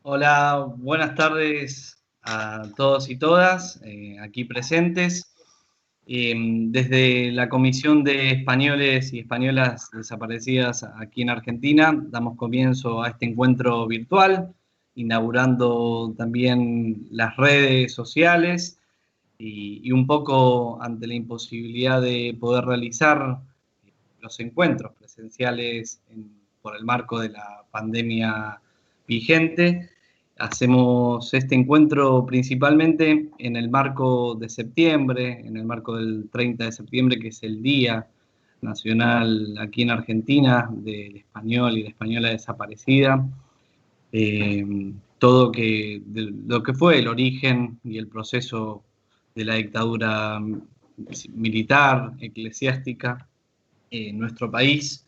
Hola, buenas tardes a todos y todas aquí presentes. Desde la Comisión de Españoles y Españolas Desaparecidas aquí en Argentina, damos comienzo a este encuentro virtual, inaugurando también las redes sociales y un poco ante la imposibilidad de poder realizar los encuentros presenciales por el marco de la pandemia vigente. Hacemos este encuentro principalmente en el marco de septiembre, en el marco del 30 de septiembre, que es el Día Nacional aquí en Argentina del español y la española desaparecida. Todo de lo que fue el origen y el proceso de la dictadura militar, eclesiástica en nuestro país,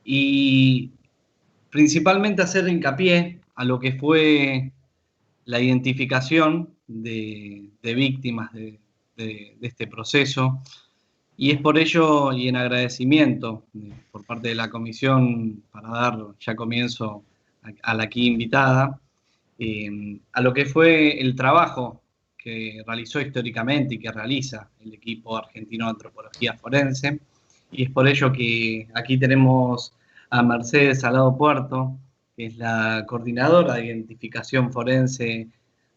y principalmente hacer hincapié a lo que fue la identificación de víctimas de este proceso. Y es por ello y en agradecimiento por parte de la comisión, para dar ya comienzo a la aquí invitada, a lo que fue el trabajo que realizó históricamente y que realiza el equipo argentino de antropología forense. Y es por ello que aquí tenemos a Mercedes Salado Puerto, que es la coordinadora de identificación forense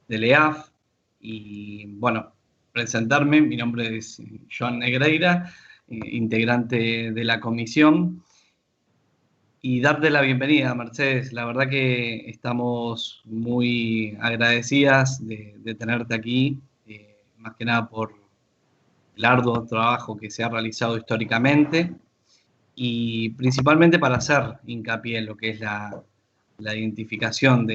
del EAF. Y bueno, presentarme, mi nombre es Joan Negreira, integrante de la comisión, y darte la bienvenida, Mercedes. La verdad que estamos muy agradecidas de tenerte aquí, más que nada por el arduo trabajo que se ha realizado históricamente y principalmente para hacer hincapié en lo que es la identificación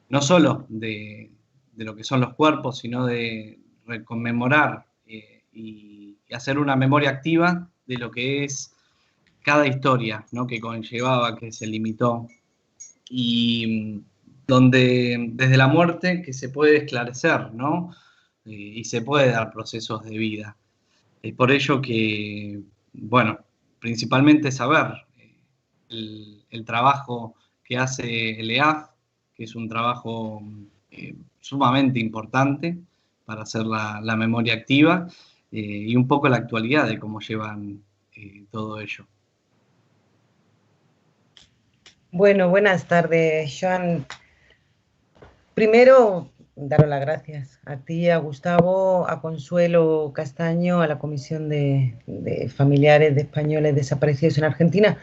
no solo de lo que son los cuerpos, sino de conmemorar y hacer una memoria activa de lo que es cada historia, ¿no?, que conllevaba, que se limitó, y donde desde la muerte que se puede esclarecer, ¿no? Y se puede dar procesos de vida. Es por ello que, bueno, principalmente saber el trabajo que hace el EAF, que es un trabajo sumamente importante para hacer la memoria activa, y un poco la actualidad de cómo llevan todo ello. Bueno, buenas tardes, Joan. Primero, daros las gracias a ti, a Gustavo, a Consuelo Castaño, a la Comisión de Familiares de Españoles Desaparecidos en Argentina,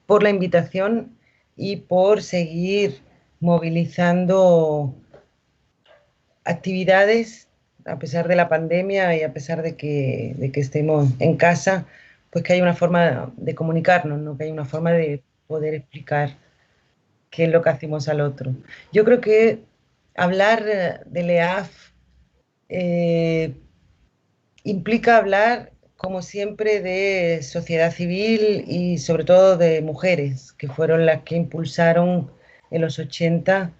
por la invitación y por seguir movilizando actividades a pesar de la pandemia y a pesar de que estemos en casa, pues que hay una forma de comunicarnos, ¿no? Que hay una forma de poder explicar qué es lo que hacemos al otro. Yo creo que hablar del EAF implica hablar, como siempre, de sociedad civil y sobre todo de mujeres, que fueron las que impulsaron en los 80,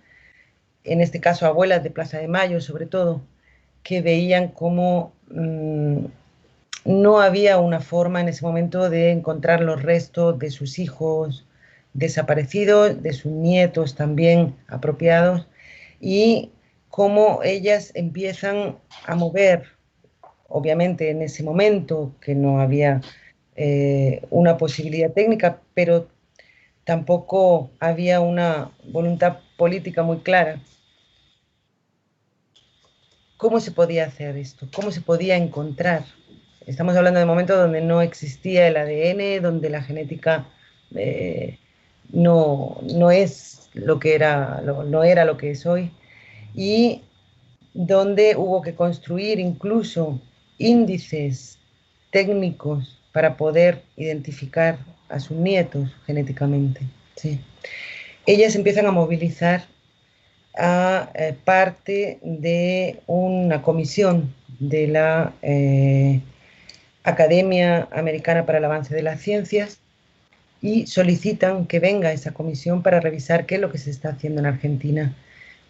en este caso abuelas de Plaza de Mayo sobre todo, que veían cómo no había una forma en ese momento de encontrar los restos de sus hijos desaparecidos, de sus nietos también apropiados, y cómo ellas empiezan a mover, obviamente en ese momento que no había una posibilidad técnica, pero tampoco había una voluntad política muy clara. ¿Cómo se podía hacer esto? ¿Cómo se podía encontrar? Estamos hablando de momentos donde no existía el ADN, donde la genética no es lo que era, no era lo que es hoy, y donde hubo que construir incluso índices técnicos para poder identificar a sus nietos genéticamente. Sí. Ellas empiezan a movilizar a parte de una comisión de la Academia Americana para el Avance de las Ciencias y solicitan que venga esa comisión para revisar qué es lo que se está haciendo en Argentina,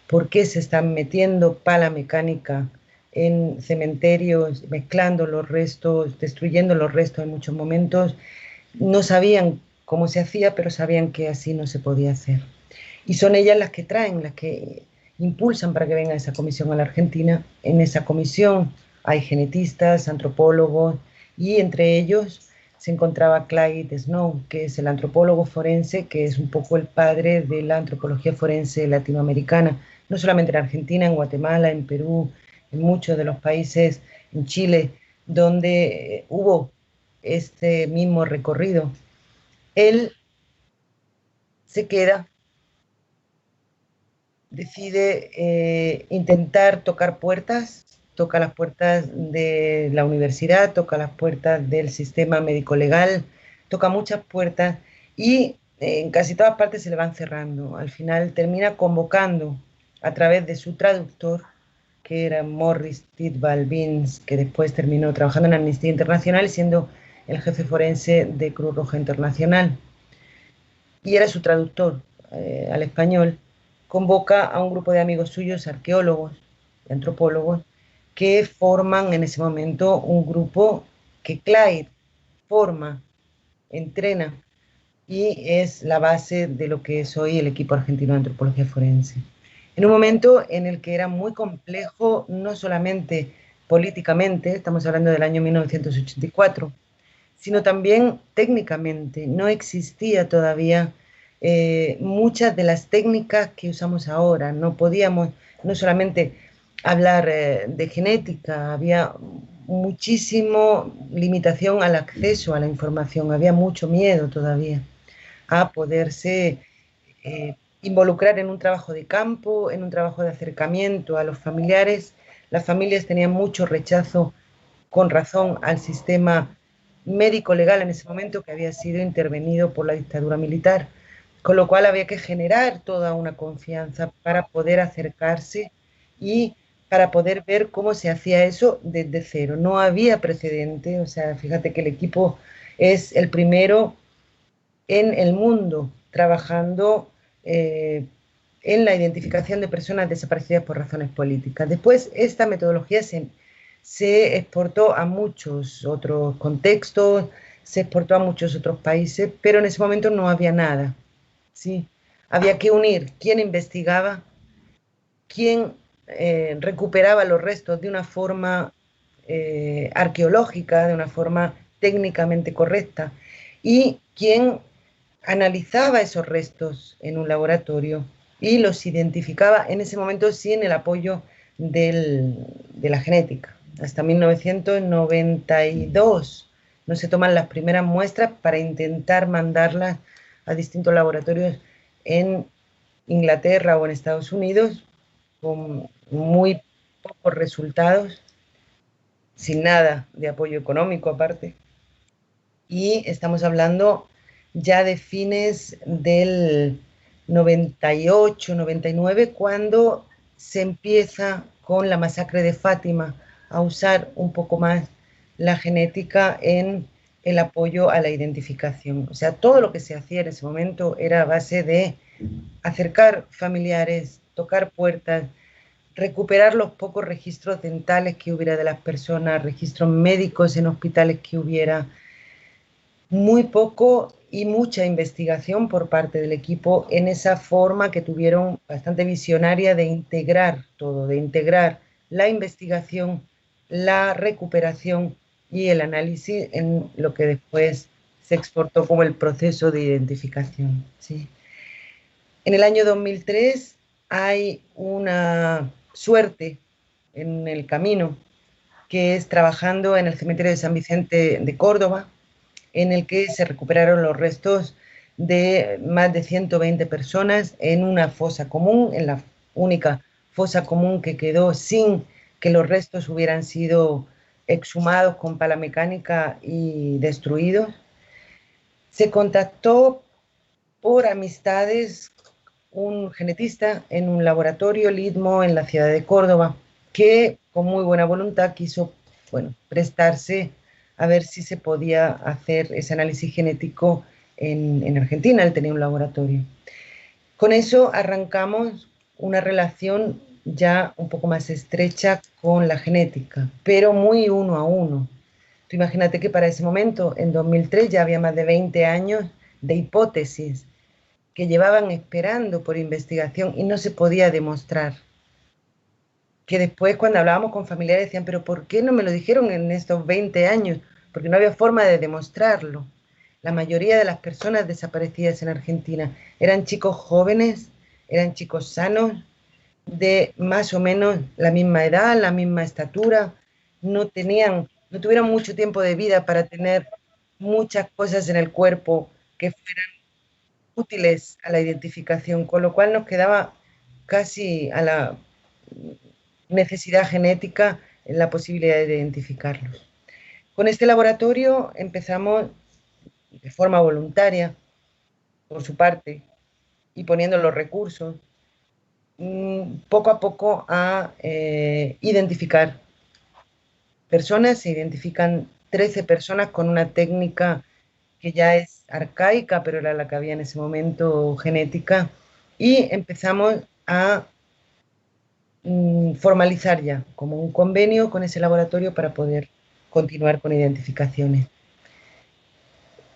por qué se están metiendo pala mecánica en cementerios, mezclando los restos, destruyendo los restos en muchos momentos. No sabían cómo se hacía, pero sabían que así no se podía hacer. Y son ellas las que traen, las que impulsan para que venga esa comisión a la Argentina. En esa comisión hay genetistas, antropólogos, y entre ellos se encontraba Clyde Snow, que es el antropólogo forense, que es un poco el padre de la antropología forense latinoamericana, no solamente en Argentina, en Guatemala, en Perú, en muchos de los países, en Chile, donde hubo este mismo recorrido. Él se queda, decide intentar tocar puertas, toca las puertas de la universidad, toca las puertas del sistema médico-legal, toca muchas puertas y en casi todas partes se le van cerrando. Al final termina convocando a través de su traductor, que era Morris Tidball Beans, que después terminó trabajando en Amnistía Internacional siendo el jefe forense de Cruz Roja Internacional. Y era su traductor al español, convoca a un grupo de amigos suyos, arqueólogos y antropólogos, que forman en ese momento un grupo que Clyde forma, entrena y es la base de lo que es hoy el equipo argentino de antropología forense. En un momento en el que era muy complejo, no solamente políticamente, estamos hablando del año 1984, sino también técnicamente. No existía todavía muchas de las técnicas que usamos ahora. No podíamos no solamente hablar de genética, había muchísimo limitación al acceso a la información, había mucho miedo todavía a poderse involucrar en un trabajo de campo, en un trabajo de acercamiento a los familiares. Las familias tenían mucho rechazo, con razón, al sistema médico legal en ese momento, que había sido intervenido por la dictadura militar, con lo cual había que generar toda una confianza para poder acercarse y para poder ver cómo se hacía eso desde cero. No había precedente, o sea, fíjate que el equipo es el primero en el mundo trabajando en la identificación de personas desaparecidas por razones políticas. Después, esta metodología se exportó a muchos otros contextos, se exportó a muchos otros países, pero en ese momento no había nada. ¿Sí? Había que unir quién investigaba, quién recuperaba los restos de una forma arqueológica, de una forma técnicamente correcta, y quién analizaba esos restos en un laboratorio y los identificaba en ese momento sin el apoyo de la genética. Hasta 1992 no se toman las primeras muestras para intentar mandarlas a distintos laboratorios en Inglaterra o en Estados Unidos, con muy pocos resultados, sin nada de apoyo económico aparte. Y estamos hablando ya de fines del 98, 99, cuando se empieza con la masacre de Fátima a usar un poco más la genética en el apoyo a la identificación. O sea, todo lo que se hacía en ese momento era a base de acercar familiares, tocar puertas, recuperar los pocos registros dentales que hubiera de las personas, registros médicos en hospitales que hubiera, muy poco y mucha investigación por parte del equipo en esa forma que tuvieron bastante visionaria de integrar todo, de integrar la investigación, la recuperación y el análisis en lo que después se exportó como el proceso de identificación. ¿Sí? En el año 2003 hay una suerte en el camino, que es trabajando en el cementerio de San Vicente de Córdoba, en el que se recuperaron los restos de más de 120 personas en una fosa común, en la única fosa común que quedó sin que los restos hubieran sido exhumados con pala mecánica y destruidos. Se contactó por amistades un genetista en un laboratorio Lidmo en la ciudad de Córdoba, que con muy buena voluntad quiso, bueno, prestarse a ver si se podía hacer ese análisis genético en Argentina. Él tenía un laboratorio. Con eso arrancamos una relación ya un poco más estrecha con la genética, pero muy uno a uno. Tú imagínate que para ese momento, en 2003, ya había más de 20 años de hipótesis que llevaban esperando por investigación y no se podía demostrar. Que después cuando hablábamos con familiares decían, pero ¿por qué no me lo dijeron en estos 20 años? Porque no había forma de demostrarlo. La mayoría de las personas desaparecidas en Argentina eran chicos jóvenes, eran chicos sanos, de más o menos la misma edad, la misma estatura, no tuvieron mucho tiempo de vida para tener muchas cosas en el cuerpo que fueran útiles a la identificación, con lo cual nos quedaba casi a la necesidad genética la posibilidad de identificarlos. Con este laboratorio empezamos de forma voluntaria, por su parte, y poniendo los recursos, poco a poco a identificar personas. Se identifican 13 personas con una técnica que ya es arcaica, pero era la que había en ese momento, genética, y empezamos a formalizar ya como un convenio con ese laboratorio para poder continuar con identificaciones.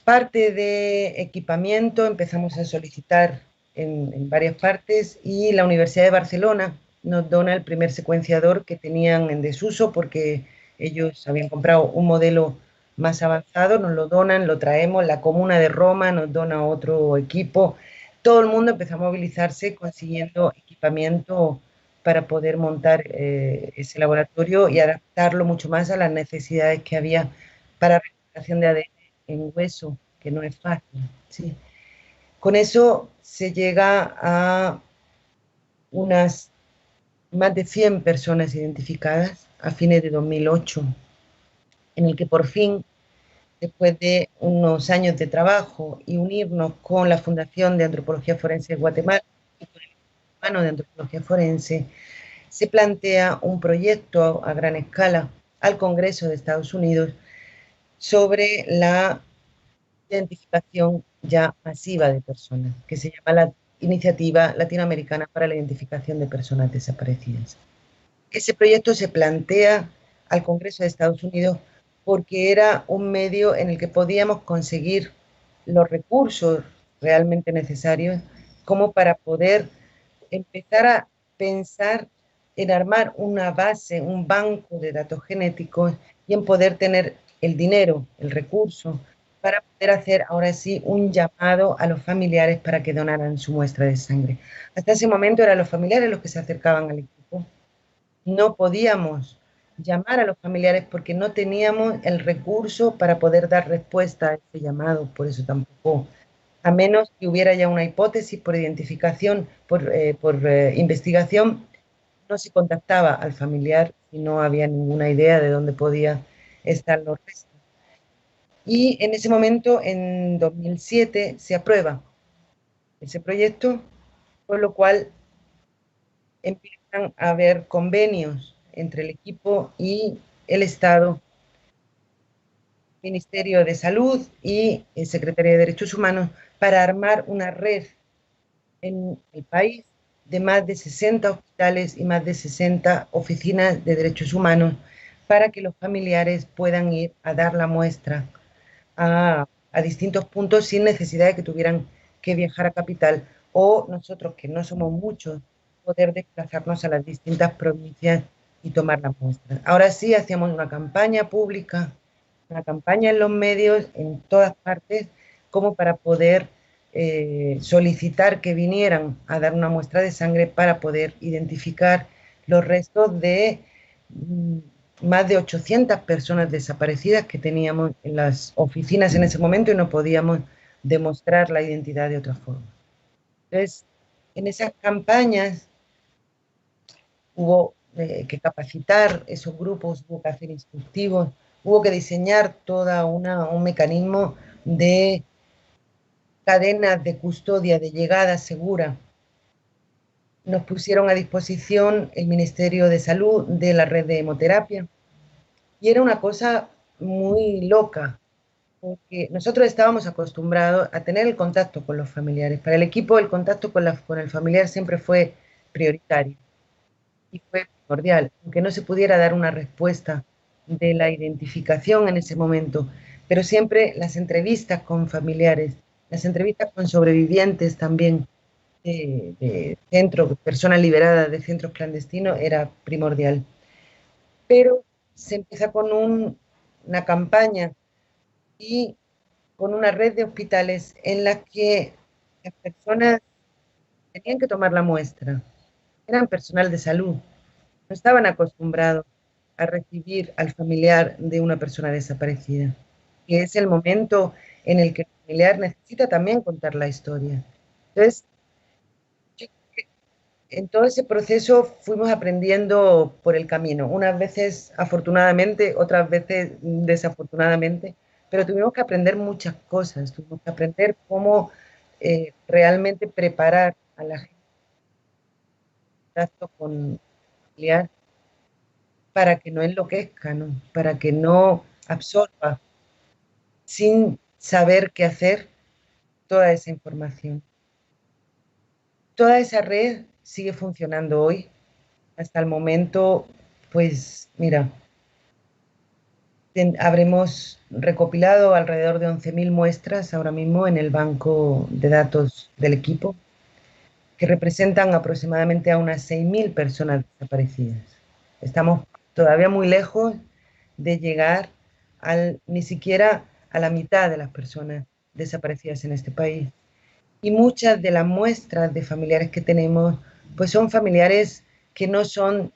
Parte de equipamiento empezamos a solicitar en varias partes, y la Universidad de Barcelona nos dona el primer secuenciador que tenían en desuso porque ellos habían comprado un modelo más avanzado, nos lo donan, lo traemos, la Comuna de Roma nos dona otro equipo, todo el mundo empezó a movilizarse consiguiendo equipamiento para poder montar ese laboratorio y adaptarlo mucho más a las necesidades que había para recuperación de ADN en hueso, que no es fácil, ¿sí? Con eso se llega a unas más de 100 personas identificadas a fines de 2008, en el que por fin, después de unos años de trabajo y unirnos con la Fundación de Antropología Forense de Guatemala y con el Humano de Antropología Forense, se plantea un proyecto a gran escala al Congreso de Estados Unidos sobre la identificación ya masiva de personas, que se llama la Iniciativa Latinoamericana para la Identificación de Personas Desaparecidas. Ese proyecto se plantea al Congreso de Estados Unidos porque era un medio en el que podíamos conseguir los recursos realmente necesarios como para poder empezar a pensar en armar una base, un banco de datos genéticos, y en poder tener el dinero, el recurso, para poder hacer ahora sí un llamado a los familiares para que donaran su muestra de sangre. Hasta ese momento eran los familiares los que se acercaban al equipo. No podíamos llamar a los familiares porque no teníamos el recurso para poder dar respuesta a ese llamado, por eso tampoco, a menos que hubiera ya una hipótesis por identificación, por investigación, no se contactaba al familiar y no había ninguna idea de dónde podía estar los restos. Y en ese momento, en 2007, se aprueba ese proyecto, por lo cual empiezan a haber convenios entre el equipo y el Estado, Ministerio de Salud y el Secretaría de Derechos Humanos, para armar una red en el país de más de 60 hospitales y más de 60 oficinas de derechos humanos para que los familiares puedan ir a dar la muestra a distintos puntos sin necesidad de que tuvieran que viajar a capital, o nosotros, que no somos muchos, poder desplazarnos a las distintas provincias y tomar las muestras. Ahora sí, hacíamos una campaña pública, una campaña en los medios, en todas partes, como para poder solicitar que vinieran a dar una muestra de sangre para poder identificar los restos de más de 800 personas desaparecidas que teníamos en las oficinas en ese momento y no podíamos demostrar la identidad de otra forma. Entonces, en esas campañas hubo que capacitar esos grupos, hubo que hacer instructivos, hubo que diseñar todo un mecanismo de cadenas de custodia, de llegada segura. Nos pusieron a disposición el Ministerio de Salud de la red de hemoterapia, y era una cosa muy loca, porque nosotros estábamos acostumbrados a tener el contacto con los familiares. Para el equipo, el contacto con el familiar siempre fue prioritario y fue primordial, aunque no se pudiera dar una respuesta de la identificación en ese momento, pero siempre las entrevistas con familiares, las entrevistas con sobrevivientes también de centros, personas liberadas de centros clandestinos, era primordial. Pero se empieza con una campaña y con una red de hospitales en la que las personas tenían que tomar la muestra. Eran personal de salud, no estaban acostumbrados a recibir al familiar de una persona desaparecida. Y es el momento en el que el familiar necesita también contar la historia. Entonces, en todo ese proceso fuimos aprendiendo por el camino, unas veces afortunadamente, otras veces desafortunadamente, pero tuvimos que aprender muchas cosas, tuvimos que aprender cómo realmente preparar a la gente con el familiar para que no enloquezca, ¿no? Para que no absorba sin saber qué hacer toda esa información. Toda esa red sigue funcionando hoy. Hasta el momento, pues mira, habremos recopilado alrededor de 11.000 muestras ahora mismo en el banco de datos del equipo, que representan aproximadamente a unas 6.000 personas desaparecidas. Estamos todavía muy lejos de llegar ni siquiera a la mitad de las personas desaparecidas en este país. Y muchas de las muestras de familiares que tenemos, pues son familiares que no son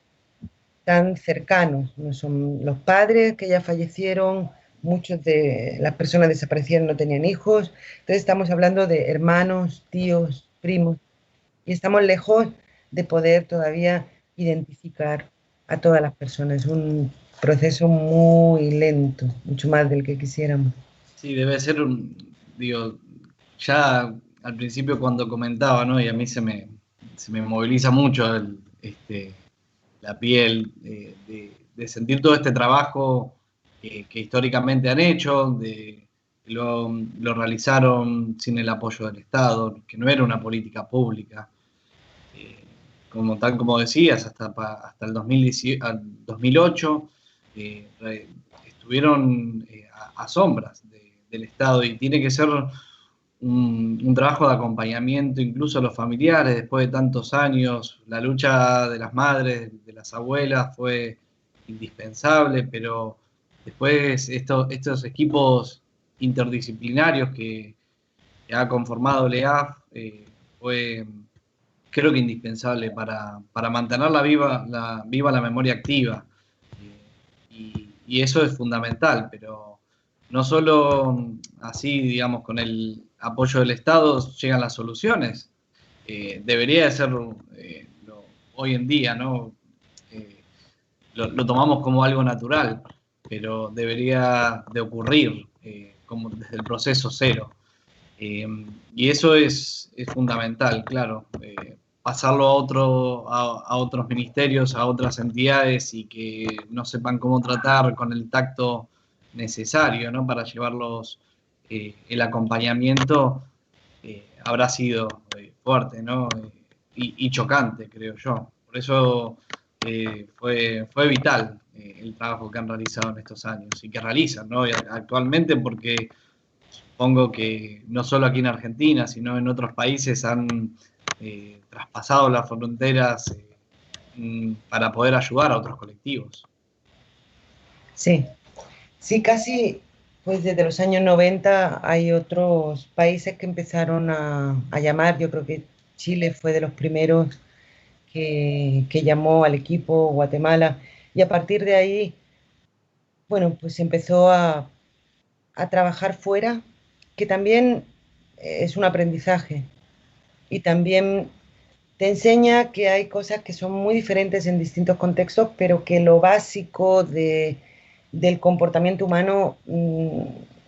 tan cercanos, no son los padres que ya fallecieron, muchos de las personas desaparecidas no tenían hijos, entonces estamos hablando de hermanos, tíos, primos, y estamos lejos de poder todavía identificar a todas las personas. Es un proceso muy lento, mucho más del que quisiéramos. Sí, debe ser digo, ya al principio cuando comentaba, ¿no? Y a mí se me moviliza mucho la piel de sentir todo este trabajo que históricamente han hecho, lo realizaron sin el apoyo del Estado, que no era una política pública. Eh, tal como decías, hasta el 2008 estuvieron a sombras del Estado, y tiene que ser un trabajo de acompañamiento incluso a los familiares después de tantos años. La lucha de las madres, de las abuelas fue indispensable, pero después estos equipos interdisciplinarios que ha conformado LEAF fue, creo que indispensable para mantener viva la memoria activa. Y eso es fundamental, pero no solo así, digamos, con el apoyo del Estado llegan las soluciones. Debería de ser hoy en día, ¿no? Eh, lo tomamos como algo natural, pero debería de ocurrir como desde el proceso cero. Y eso es fundamental, claro. Pasarlo a otros ministerios, a otras entidades, y que no sepan cómo tratar con el tacto necesario, ¿no? Para llevarlos el acompañamiento, habrá sido fuerte, ¿no? Y chocante, creo yo. Por eso fue vital el trabajo que han realizado en estos años y que realizan, ¿no? Y actualmente, porque supongo que no solo aquí en Argentina, sino en otros países han traspasado las fronteras para poder ayudar a otros colectivos. Sí, sí, casi, pues desde los años 90 hay otros países que empezaron a llamar. Yo creo que Chile fue de los primeros que llamó al equipo, Guatemala, y a partir de ahí, bueno, pues empezó a trabajar fuera, que también es un aprendizaje y también te enseña que hay cosas que son muy diferentes en distintos contextos, pero que lo básico del comportamiento humano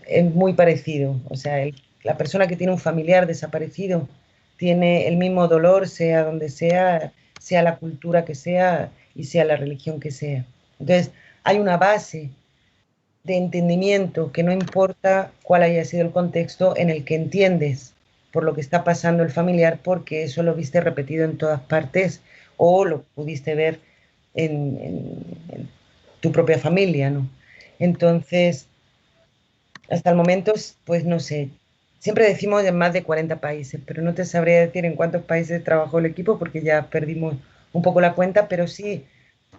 es muy parecido. O sea, la persona que tiene un familiar desaparecido tiene el mismo dolor, sea donde sea, sea la cultura que sea y sea la religión que sea. Entonces, hay una base de entendimiento que no importa cuál haya sido el contexto en el que entiendes por lo que está pasando el familiar, porque eso lo viste repetido en todas partes o lo pudiste ver en tu propia familia, ¿no? Entonces, hasta el momento, pues no sé, Siempre decimos en más de 40 países, pero no te sabría decir en cuántos países trabajó el equipo porque ya perdimos un poco la cuenta, pero sí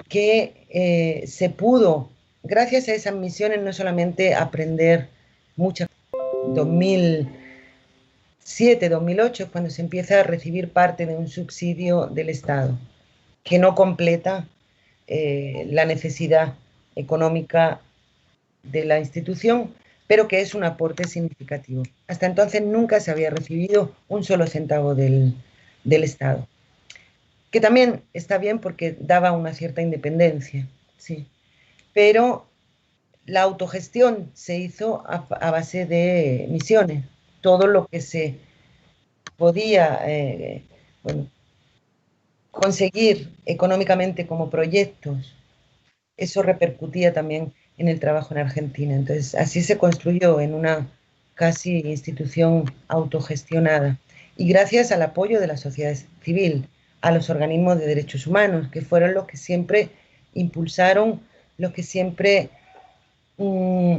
que se pudo, gracias a esas misiones, no solamente aprender muchas. 2007, 2008 es cuando se empieza a recibir parte de un subsidio del Estado, que no completa la necesidad económica de la institución, pero que es un aporte significativo. Hasta entonces nunca se había recibido un solo centavo del Estado, que también está bien porque daba una cierta independencia, sí, pero la autogestión se hizo a base de misiones. Todo lo que se podía bueno, conseguir económicamente como proyectos, eso repercutía también en el trabajo en Argentina. Entonces, así se construyó en una casi institución autogestionada. Y gracias al apoyo de la sociedad civil, a los organismos de derechos humanos, que fueron los que siempre impulsaron, los que siempre mmm,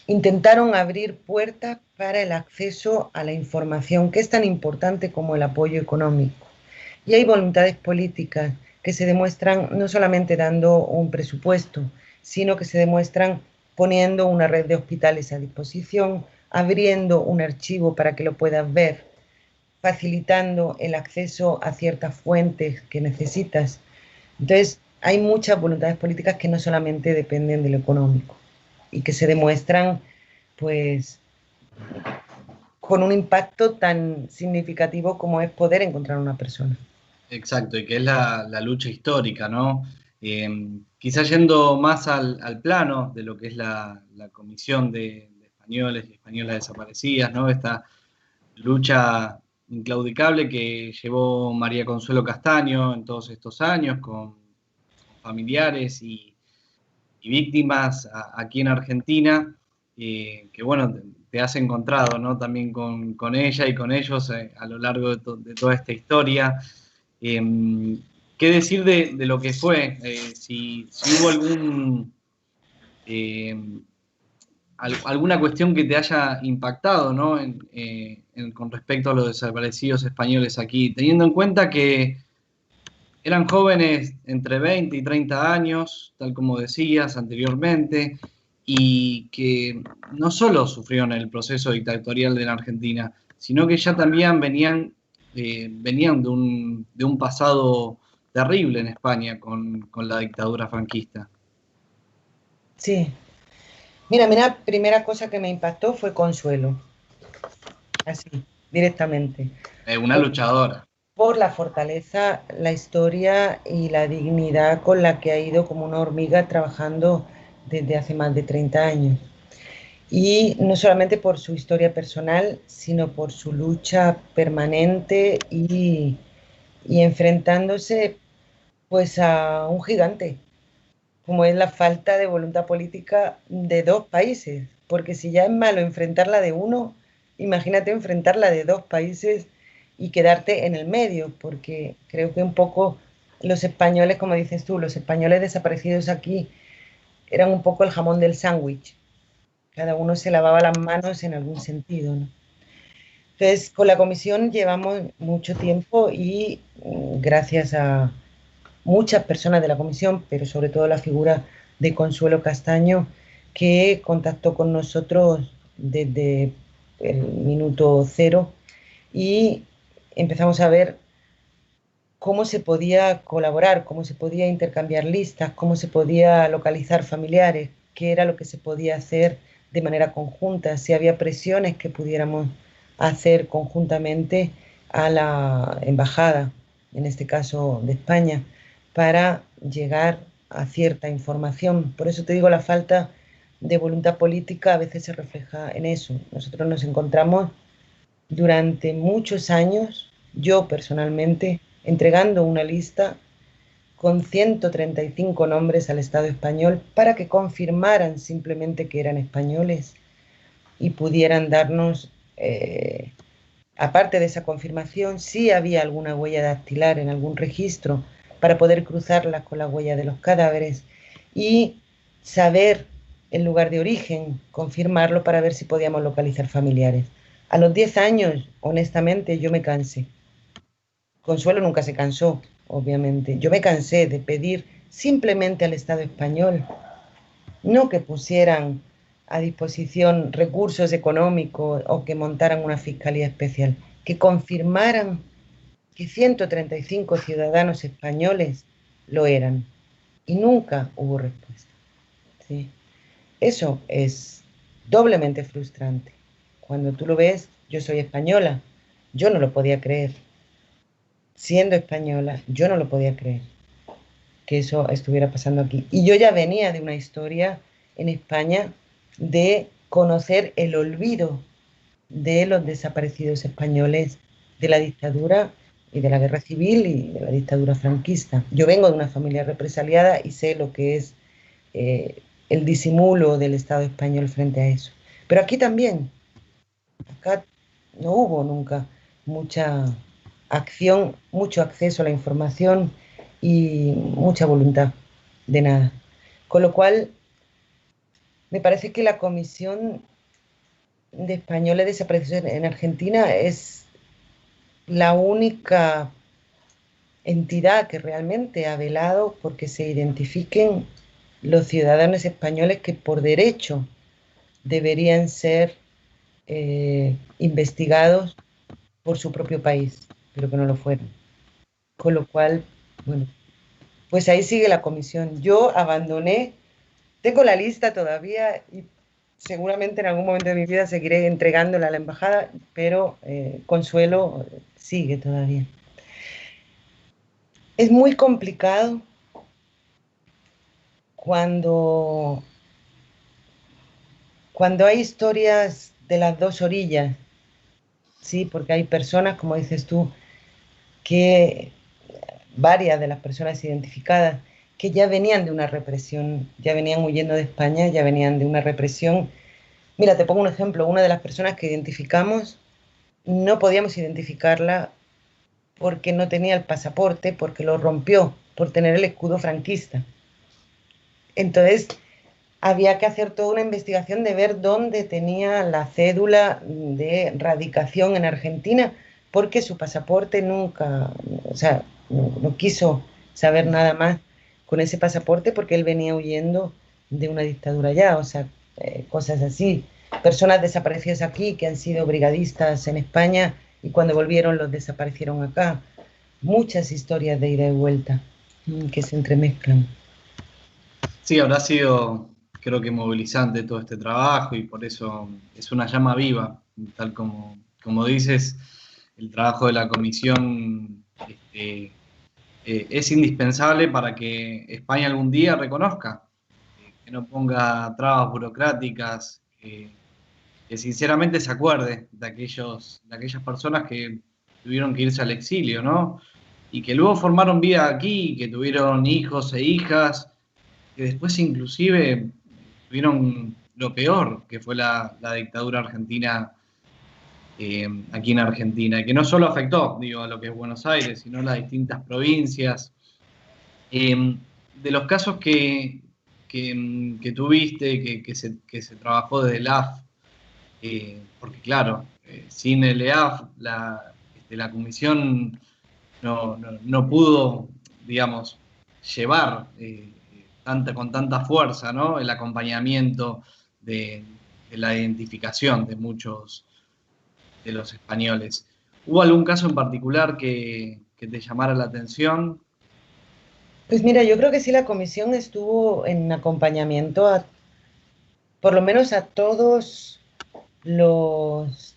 intentaron abrir puertas para el acceso a la información, que es tan importante como el apoyo económico. Y hay voluntades políticas que se demuestran no solamente dando un presupuesto, sino que se demuestran poniendo una red de hospitales a disposición, abriendo un archivo para que lo puedas ver, facilitando el acceso a ciertas fuentes que necesitas. Entonces, hay muchas voluntades políticas que no solamente dependen de lo económico y que se demuestran, pues, con un impacto tan significativo como es poder encontrar una persona. Exacto, y que es la lucha histórica, ¿no? Quizás yendo más al plano de lo que es la Comisión de Españoles y Españolas Desaparecidas, ¿no? Esta lucha inclaudicable que llevó María Consuelo Castaño en todos estos años con familiares y víctimas aquí en Argentina, que bueno, te has encontrado, ¿no? También con ella y con ellos a lo largo de toda esta historia. ¿Qué decir de lo que fue? Si hubo eh, alguna cuestión que te haya impactado, ¿no? Con respecto a los desaparecidos españoles aquí, teniendo en cuenta que eran jóvenes entre 20 y 30 años, tal como decías anteriormente, y que no solo sufrieron el proceso dictatorial de la Argentina, sino que ya también venían de un pasado terrible en España con la dictadura franquista. Sí. Mira, primera cosa que me impactó fue Consuelo, así, directamente. Una luchadora. Por la fortaleza, la historia y la dignidad con la que ha ido como una hormiga trabajando desde hace más de 30 años. Y no solamente por su historia personal, sino por su lucha permanente y enfrentándose pues a un gigante, como es la falta de voluntad política de dos países, porque si ya es malo enfrentarla de uno, imagínate enfrentarla de dos países y quedarte en el medio, porque creo que un poco los españoles, como dices tú, los españoles desaparecidos aquí eran un poco el jamón del sándwich, cada uno se lavaba las manos en algún sentido, ¿no? Entonces, con la comisión llevamos mucho tiempo y gracias a muchas personas de la comisión, pero sobre todo la figura de Consuelo Castaño, que contactó con nosotros desde el minuto cero y empezamos a ver cómo se podía colaborar, cómo se podía intercambiar listas, cómo se podía localizar familiares, qué era lo que se podía hacer de manera conjunta, si había presiones que pudiéramos hacer conjuntamente a la embajada, en este caso de España, para llegar a cierta información. Por eso te digo, la falta de voluntad política a veces se refleja en eso. Nosotros nos encontramos durante muchos años, yo personalmente, entregando una lista con 135 nombres al Estado español para que confirmaran simplemente que eran españoles y pudieran darnos, aparte de esa confirmación, si había alguna huella dactilar en algún registro para poder cruzarla con la huella de los cadáveres y saber el lugar de origen, confirmarlo para ver si podíamos localizar familiares. A los 10 años, honestamente, yo me cansé. Consuelo nunca se cansó, obviamente. Yo me cansé de pedir simplemente al Estado español, no que pusieran a disposición recursos económicos o que montaran una fiscalía especial, que confirmaran que 135 ciudadanos españoles lo eran. Y nunca hubo respuesta. ¿Sí? Eso es doblemente frustrante. Cuando tú lo ves, yo soy española, yo no lo podía creer. Siendo española, yo no lo podía creer que eso estuviera pasando aquí. Y yo ya venía de una historia en España de conocer el olvido de los desaparecidos españoles de la dictadura y de la guerra civil y de la dictadura franquista. Yo vengo de una familia represaliada y sé lo que es el disimulo del Estado español frente a eso. Pero aquí también, acá no hubo nunca mucha acción, mucho acceso a la información y mucha voluntad de nada. Con lo cual, me parece que la Comisión de Españoles Desaparecidos en Argentina es la única entidad que realmente ha velado porque se identifiquen los ciudadanos españoles que por derecho deberían ser investigados por su propio país, pero que no lo fueron. Con lo cual, bueno, pues ahí sigue la comisión. Yo abandoné, tengo la lista todavía y seguramente en algún momento de mi vida seguiré entregándola a la embajada, pero Consuelo sigue todavía. Es muy complicado cuando, cuando hay historias de las dos orillas, ¿sí? Porque hay personas, como dices tú, que varias de las personas identificadas que ya venían de una represión, ya venían huyendo de España, ya venían de una represión. Mira, te pongo un ejemplo, una de las personas que identificamos, no podíamos identificarla porque no tenía el pasaporte, porque lo rompió por tener el escudo franquista. Entonces, había que hacer toda una investigación de ver dónde tenía la cédula de radicación en Argentina, porque su pasaporte nunca, o sea, no quiso saber nada más con ese pasaporte porque él venía huyendo de una dictadura ya, o sea, cosas así. Personas desaparecidas aquí que han sido brigadistas en España y cuando volvieron los desaparecieron acá. Muchas historias de ida y vuelta que se entremezclan. Sí, habrá sido, creo que movilizante todo este trabajo y por eso es una llama viva, tal como dices, el trabajo de la comisión es indispensable para que España algún día reconozca, que no ponga trabas burocráticas, que sinceramente se acuerde de aquellas personas que tuvieron que irse al exilio, ¿no? Y que luego formaron vida aquí, que tuvieron hijos e hijas que después inclusive tuvieron lo peor, que fue la dictadura argentina aquí en Argentina, y que no solo afectó, digo, a lo que es Buenos Aires, sino a las distintas provincias. De los casos que tuviste, que se trabajó desde el EAF, porque claro, sin el EAF la comisión no pudo, digamos, llevar con tanta fuerza, ¿no? El acompañamiento de, de la identificación de muchos de los españoles. ¿Hubo algún caso en particular que te llamara la atención? Pues mira, yo creo que sí la comisión estuvo en acompañamiento a, por lo menos a todos los,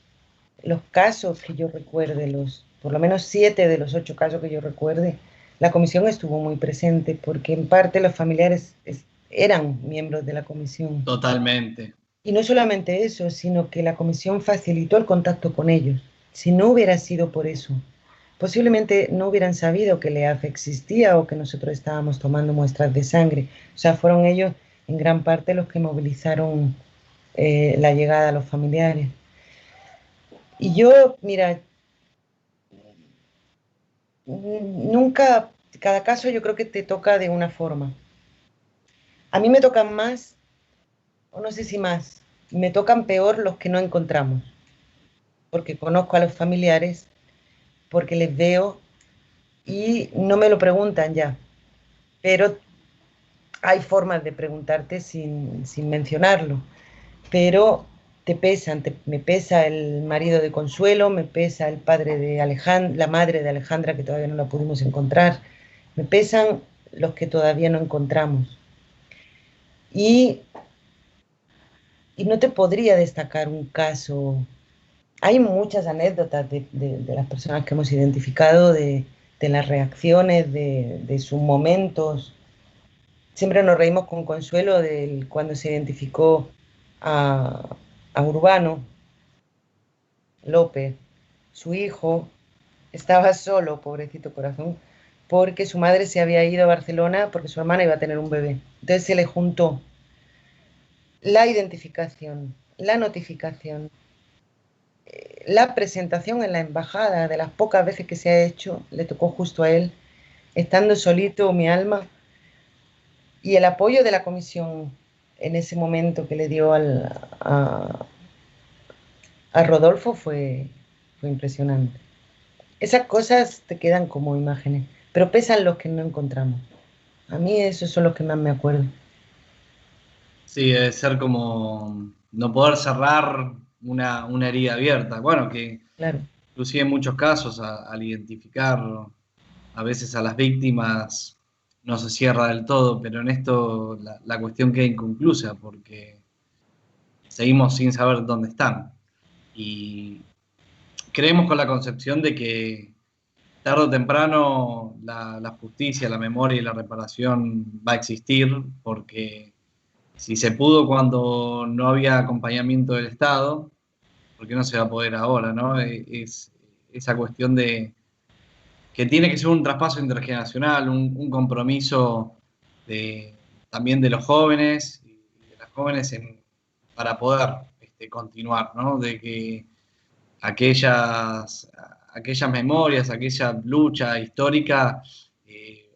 los casos que yo recuerde, por lo menos 7 de los 8 casos que yo recuerde, la comisión estuvo muy presente porque en parte los familiares eran miembros de la comisión. Totalmente. Y no solamente eso, sino que la comisión facilitó el contacto con ellos. Si no hubiera sido por eso, posiblemente no hubieran sabido que el EAF existía o que nosotros estábamos tomando muestras de sangre. O sea, fueron ellos en gran parte los que movilizaron la llegada a los familiares. Y yo, mira, nunca, cada caso yo creo que te toca de una forma. A mí me tocan más, o no sé si más, me tocan peor los que no encontramos. porque conozco a los familiares, porque les veo y no me lo preguntan ya, pero hay formas de preguntarte sin mencionarlo, pero te pesan, me pesa el marido de Consuelo, me pesa el padre de Alejandra, la madre de Alejandra, que todavía no la pudimos encontrar, me pesan los que todavía no encontramos. Y, y no te podría destacar un caso. Hay muchas anécdotas de las personas que hemos identificado, de las reacciones, de sus momentos. Siempre nos reímos con Consuelo cuando se identificó a, a Urbano López, su hijo. Estaba solo, pobrecito corazón, porque su madre se había ido a Barcelona porque su hermana iba a tener un bebé. Entonces se le juntó la identificación, la notificación, la presentación en la embajada, de las pocas veces que se ha hecho, le tocó justo a él, estando solito mi alma, y el apoyo de la comisión en ese momento que le dio a Rodolfo fue impresionante. Esas cosas te quedan como imágenes, pero pesan los que no encontramos. A mí esos son los que más me acuerdo. Sí, debe ser como no poder cerrar una herida abierta. Bueno, que Claro, inclusive en muchos casos al identificar a veces a las víctimas no se cierra del todo, pero en esto la cuestión queda inconclusa porque seguimos sin saber dónde están. Y creemos con la concepción de que tarde o temprano la justicia, la memoria y la reparación va a existir porque si se pudo cuando no había acompañamiento del Estado, ¿por qué no se va a poder ahora, no? Es esa cuestión de que tiene que ser un traspaso intergeneracional, un compromiso de, también de los jóvenes y de las jóvenes para poder continuar, ¿no? De que aquellas, aquellas memorias, aquella lucha histórica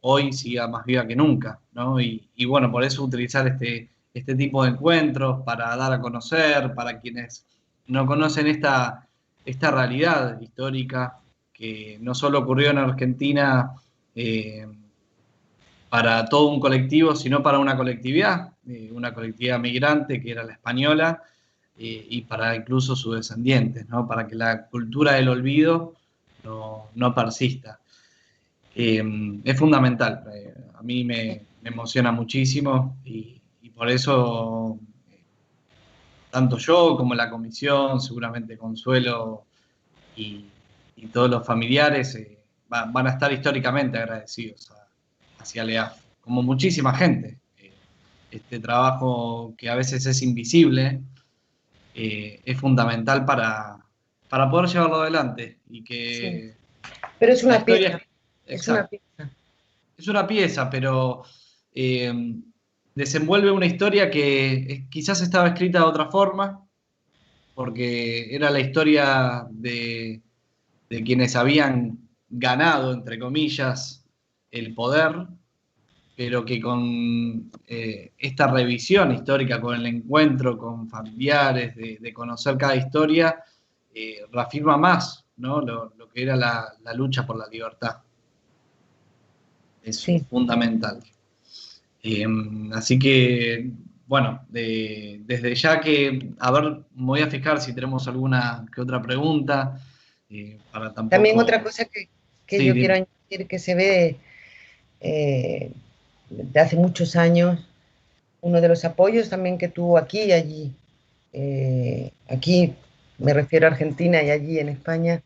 hoy siga más viva que nunca, ¿no? Y bueno, por eso utilizar este tipo de encuentros para dar a conocer, para quienes no conocen esta realidad histórica que no solo ocurrió en Argentina eh, para todo un colectivo, sino para una colectividad migrante que era la española, y para incluso sus descendientes, ¿no? Para que la cultura del olvido no persista. Es fundamental, a mí me emociona muchísimo y por eso tanto yo como la comisión, seguramente Consuelo y, y todos los familiares van a estar históricamente agradecidos hacia LEAF, como muchísima gente. Este trabajo que a veces es invisible es fundamental para poder llevarlo adelante y sí. que Pero es la una historia, pieza, es una exacto, pieza. es una pieza, pero desenvuelve una historia que quizás estaba escrita de otra forma, porque era la historia de quienes habían ganado, entre comillas, el poder, pero que con esta revisión histórica, con el encuentro con familiares, de conocer cada historia, reafirma más, ¿no? Lo que era la lucha por la libertad. Es Sí. fundamental. Así que, bueno, desde ya que, a ver, me voy a fijar si tenemos alguna que otra pregunta, para También otra tampoco... cosa que Sí, yo quiero dime. añadir que se ve de hace muchos años, uno de los apoyos también que tuvo aquí y allí, aquí me refiero a Argentina y allí en España,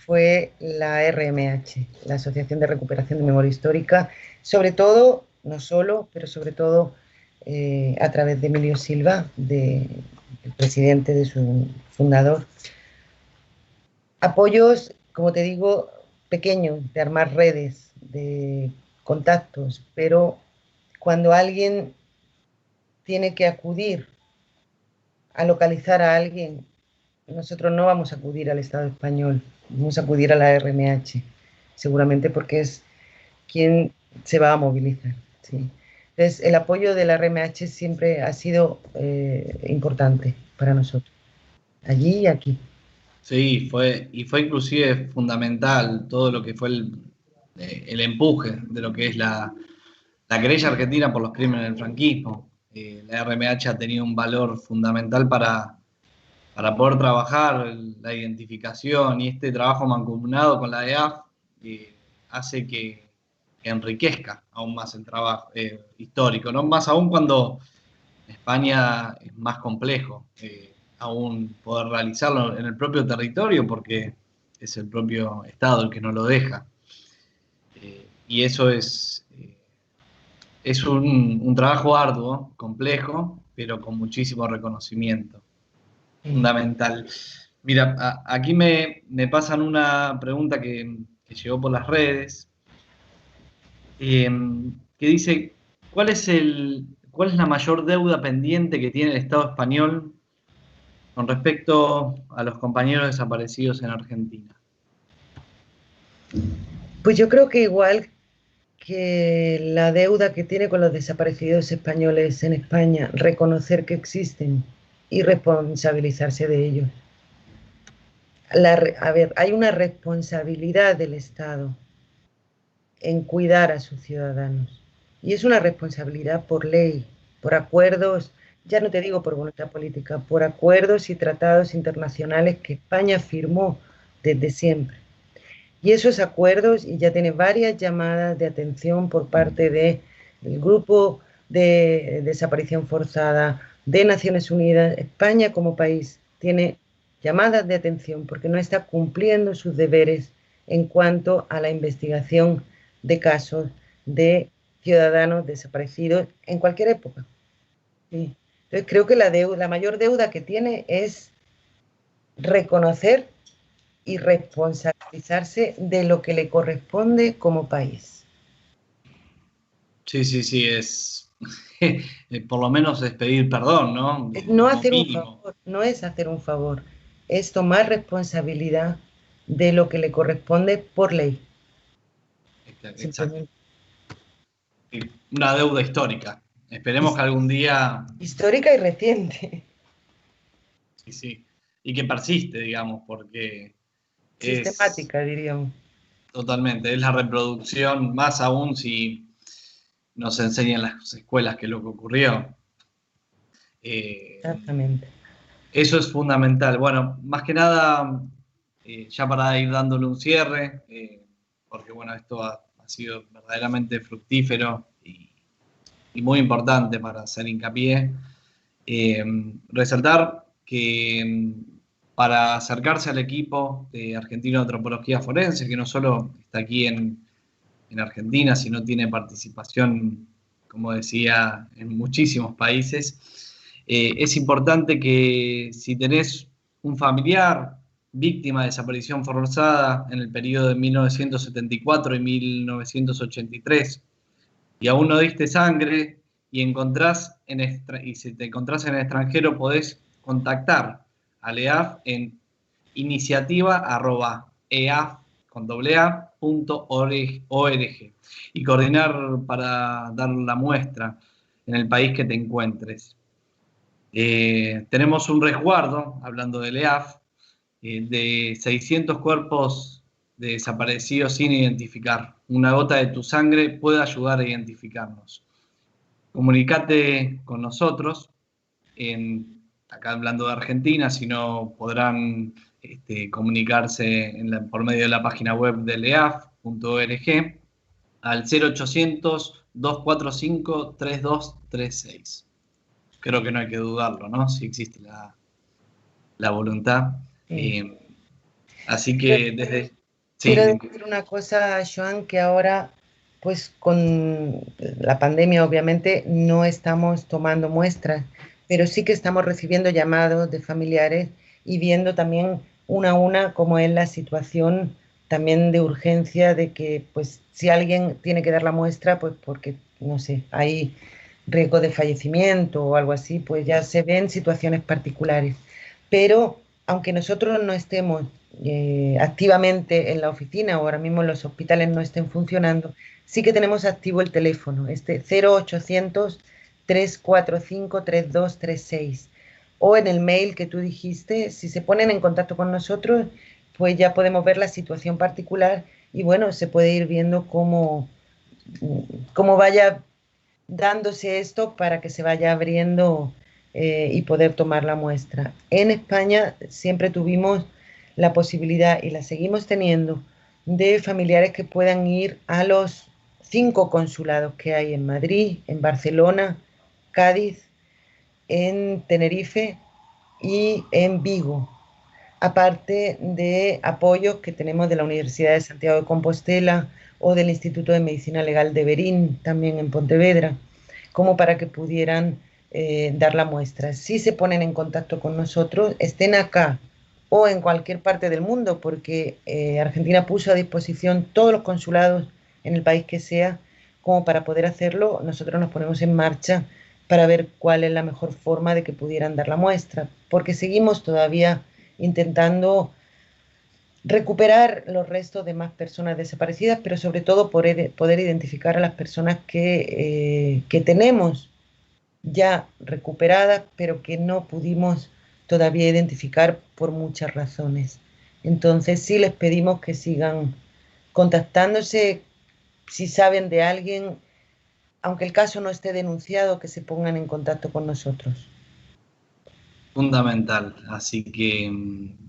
fue la RMH, la Asociación de Recuperación de Memoria Histórica, sobre todo, no solo, pero sobre todo a través de Emilio Silva, el presidente de su fundador. Apoyos, como te digo, pequeños, de armar redes, de contactos, pero cuando alguien tiene que acudir a localizar a alguien, nosotros no vamos a acudir al Estado español, vamos a acudir a la RMH, seguramente porque es quien se va a movilizar. ¿Sí? Entonces, el apoyo de la RMH siempre ha sido importante para nosotros, allí y aquí. Sí, fue inclusive fundamental todo lo que fue el empuje de lo que es la querella argentina por los crímenes del franquismo. La RMH ha tenido un valor fundamental para poder trabajar la identificación, y este trabajo mancomunado con la EAF hace que enriquezca aún más el trabajo histórico, ¿no? Más aún cuando España es más complejo aún poder realizarlo en el propio territorio, porque es el propio Estado el que no lo deja. Y eso es un trabajo arduo, complejo, pero con muchísimo reconocimiento. Sí. Fundamental. Mira, aquí me pasan una pregunta que llegó por las redes, eh, que dice, ¿cuál es la mayor deuda pendiente que tiene el Estado español con respecto a los compañeros desaparecidos en Argentina? Pues yo creo que igual que la deuda que tiene con los desaparecidos españoles en España, reconocer que existen y responsabilizarse de ellos. A ver, hay una responsabilidad del Estado en cuidar a sus ciudadanos. Y es una responsabilidad por ley, por acuerdos, ya no te digo por voluntad política, por acuerdos y tratados internacionales que España firmó desde siempre. Y esos acuerdos, y ya tiene varias llamadas de atención por parte del grupo de desaparición forzada de Naciones Unidas, España como país tiene llamadas de atención porque no está cumpliendo sus deberes en cuanto a la investigación de casos de ciudadanos desaparecidos en cualquier época. Sí. Entonces creo que la mayor deuda que tiene es reconocer y responsabilizarse de lo que le corresponde como país. Sí, sí, sí, por lo menos es pedir perdón, ¿no? No Como hacer un mínimo. favor, no es hacer un favor, es tomar responsabilidad de lo que le corresponde por ley, Exacto. simplemente. Una deuda histórica. Esperemos que algún día, Histórica y reciente, sí, sí, y que persiste, digamos, porque es sistemática, diríamos. totalmente, es la reproducción, más aún si nos enseñan las escuelas que lo que ocurrió. Eh, Exactamente. Eso es fundamental. Bueno, más que nada, ya para ir dándole un cierre, porque bueno, esto ha sido verdaderamente fructífero y muy importante para hacer hincapié. Eh, Resaltar que para acercarse al equipo de Argentino de Antropología Forense, que no solo está aquí en Argentina, sino tiene participación, como decía, en muchísimos países, es importante que si tenés un familiar víctima de desaparición forzada en el periodo de 1974 y 1983 y aún no diste sangre y si te encontrás en el extranjero, podés contactar al EAF en iniciativa@eaf.org y coordinar para dar la muestra en el país que te encuentres. Tenemos un resguardo, hablando del EAF, de 600 cuerpos de desaparecidos sin identificar. Una gota de tu sangre puede ayudar a identificarnos. Comunicate con nosotros, acá hablando de Argentina, si no podrán comunicarse por medio de la página web del eaf.org al 0800-245-3236. Creo que no hay que dudarlo, ¿no? Si existe la voluntad. Sí. Eh, Así Quiero, que desde... quiero Sí, decir una cosa, Joan, que ahora, pues con la pandemia, obviamente, no estamos tomando muestras, pero sí que estamos recibiendo llamados de familiares y viendo también una a una cómo es la situación también de urgencia de que, pues, si alguien tiene que dar la muestra, pues porque, no sé, hay riesgo de fallecimiento o algo así, pues ya se ven situaciones particulares. Pero aunque nosotros no estemos activamente en la oficina o ahora mismo los hospitales no estén funcionando, sí que tenemos activo el teléfono, este 0800 345 3236, o en el mail que tú dijiste. Si se ponen en contacto con nosotros, pues ya podemos ver la situación particular y bueno, se puede ir viendo cómo vaya dándose esto para que se vaya abriendo y poder tomar la muestra. En España siempre tuvimos la posibilidad, y la seguimos teniendo, de familiares que puedan ir a los 5 consulados que hay en Madrid, en Barcelona, Cádiz, en Tenerife y en Vigo, aparte de apoyos que tenemos de la Universidad de Santiago de Compostela o del Instituto de Medicina Legal de Berín, también en Pontevedra, como para que pudieran dar la muestra. Si se ponen en contacto con nosotros, estén acá o en cualquier parte del mundo, porque Argentina puso a disposición todos los consulados en el país que sea, como para poder hacerlo, nosotros nos ponemos en marcha para ver cuál es la mejor forma de que pudieran dar la muestra, porque seguimos todavía intentando recuperar los restos de más personas desaparecidas, pero sobre todo poder identificar a las personas que tenemos ya recuperadas, pero que no pudimos todavía identificar por muchas razones. Entonces sí les pedimos que sigan contactándose, si saben de alguien, aunque el caso no esté denunciado, que se pongan en contacto con nosotros. Fundamental. Así que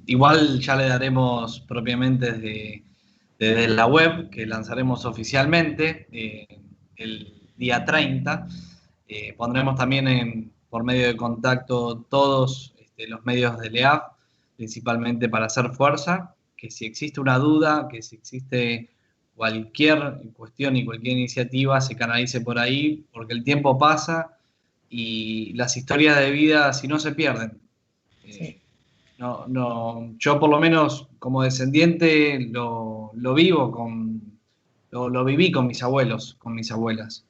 igual ya le daremos propiamente desde la web, que lanzaremos oficialmente el día 30. Pondremos también por medio de contacto todos los medios de LEAF, principalmente para hacer fuerza, que si existe una duda, que si existe cualquier cuestión y cualquier iniciativa, se canalice por ahí, porque el tiempo pasa y las historias de vida, si no, se pierden. Sí. Yo por lo menos como descendiente lo vivo lo viví con mis abuelos, con mis abuelas,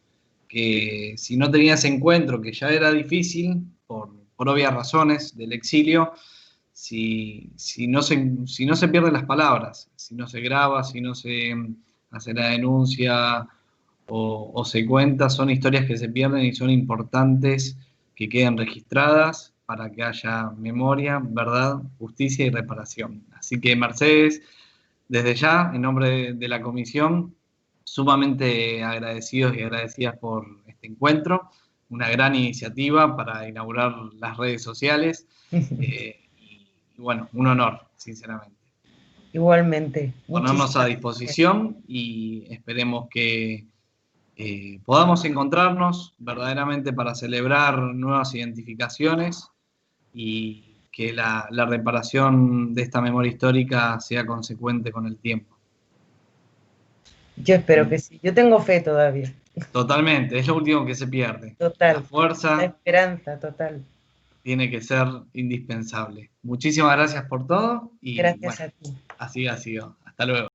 que si no tenía ese encuentro, que ya era difícil por obvias razones del exilio, si no se pierden las palabras, si no se graba, si no se hace la denuncia o se cuenta, son historias que se pierden y son importantes que queden registradas para que haya memoria, verdad, justicia y reparación. Así que Mercedes, desde ya, en nombre de la comisión, sumamente agradecidos y agradecidas por este encuentro, una gran iniciativa para inaugurar las redes sociales y bueno, un honor, sinceramente. Igualmente, Ponernos a muchísimas gracias. disposición y esperemos que podamos encontrarnos verdaderamente para celebrar nuevas identificaciones y que la reparación de esta memoria histórica sea consecuente con el tiempo. Yo espero que sí. Yo tengo fe todavía. Totalmente, es lo último que se pierde. La Total. La fuerza esperanza, total. tiene que ser indispensable. Muchísimas gracias por todo y Gracias bueno, a ti. así ha sido. Hasta luego.